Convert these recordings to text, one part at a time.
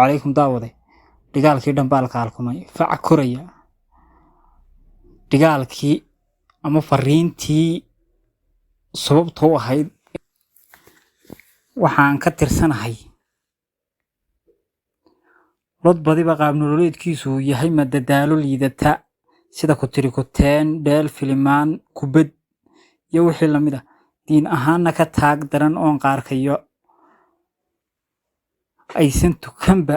عليكم داودي dagaalkii dhanbaalka halkumay fac koraya dagaalkii ama fariintii sababtoo ahayd waxaan ka tirsanahay rod badiba qaab nololeedkiisu yahay madadaalo liidata sida ku tiri kuteen dheel filimaan kubad iyo wixii lamid ah diin ahaana ka taag daran oon qaarkayo aysan tukanba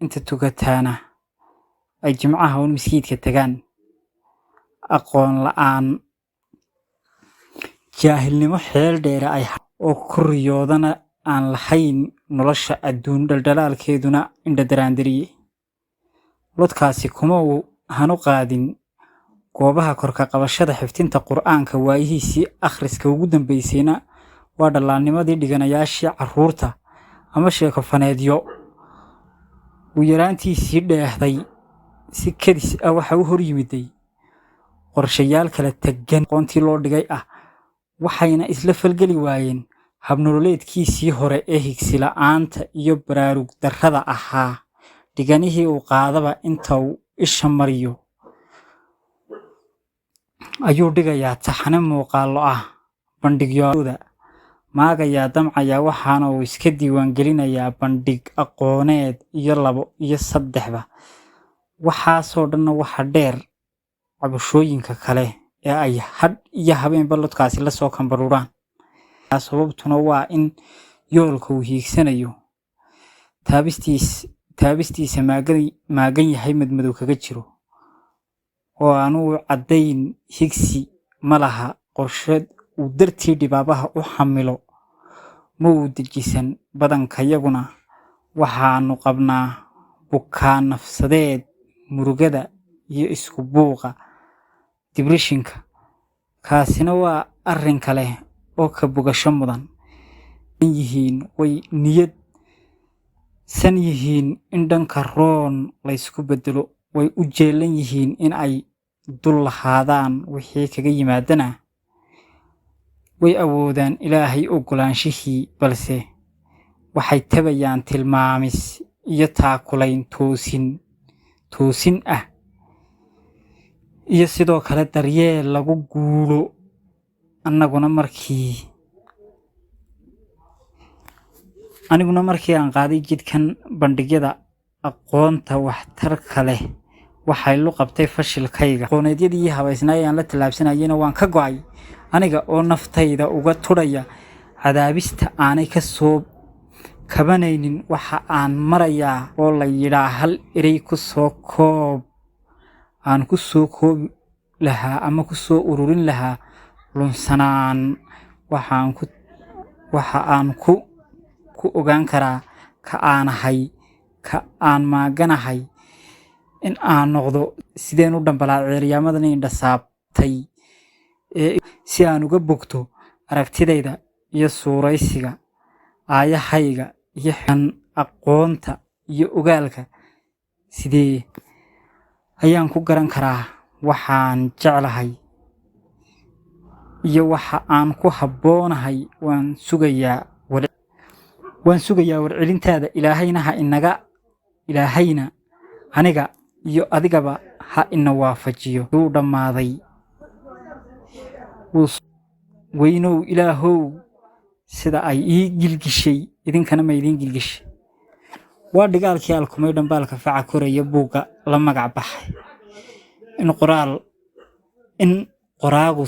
inta tukataana ay jimcaha oo miskiidka tagaan aqoon la'aan jaahilnimo xeel dheer ay oo kuriyoodana aan lahayn nolosha adduun daldalaalkeeduna indha daraandiriye lodkaasi kuma uu hanu qaadin goobaha korka qabashada xiftinta qur'aanka waayihiisii akhriska ugu dambeysayna waa dhalaanimadii dhiganayaashii carruurta ama sheeko faneedyo uu yaraantiisii dheehday si kadis ah waxa uu hor yimiday qorshayaal kala tagan qoontii loo dhigay ah waxayna isla falgeli waayeen habnololeedkiisii hore ee higsi la'aanta iyo baraarug darrada ahaa dhiganihii uu qaadaba inta uu isha mariyo ayuu dhigayaa taxane muuqaalo ah bandhigyada maagayaa damcayaa waxaana uu iska diiwaan gelinayaa bandhig aqooneed iyo 2 iyo 3ba waxaasoo dhanna waxa dheer cabashooyinka kale ee ay had iyo habeenba lodkaasi la soo kambaruraan sababtuna waa in yoolka uu hiigsanayo taabistiisa maagan yahay madmadow kaga jiro oo aanu caddayn higsi malaha qorsheed uu dartii dhibaabaha u xamilo ma uu dejisan badankayaguna waxaanu qabnaa bukaan nafsadeed murugada iyo isku buuqa depressionka kaasina waa arrin kale oo ka bogasho mudan yihiin way niyad san yihiin in dhanka roon la isku bedelo way u jeelan yihiin in ay dul lahaadaan wixii kaga yimaadana way awoodaan ilaahay ogolaanshihii balse waxay tabayaan tilmaamis iyo taakulayn toosin ah iyo sidoo kale daryeel lagu guulo aniguna markii aan qaaday jidkan bandhigyada aqoonta waxtarka leh waxay lu qabtay fashilkayga aqooneedyadii habaysnaa aan la talaabsanayna waan ka go'ay aniga oo naftayda uga turaya cadaabista aanay ka soo kabanaynin waxa aan marayaa oo la yiraahdo hal erey ku soo koob aan ku soo koobi lahaa ama ku soo ururin lahaa lunsanaan waxa aan ku ogaan karaa ka aan maaganahay in aan noqdo sideen u dhambalaa ceeryaamadan indha saabtay si aan uga bogto aragtidayda iyo suuraysiga aayahayga iyo aqoonta iyo ogaalka sidee ayaan ku garan karaa waxaan jeclahay iyo waxa aan ku habboonahay waan sugayaa warcelintaada ilaahayna aniga iyo adigaba ha ina waafajiyo uu dhammaaday weynow ilaahow sida ay ii gilgishay idinkana ma idiin gilgishay waa dhigaalkii alkumay dhanbaalka faca koraya buugga la magac baxay in qoraagu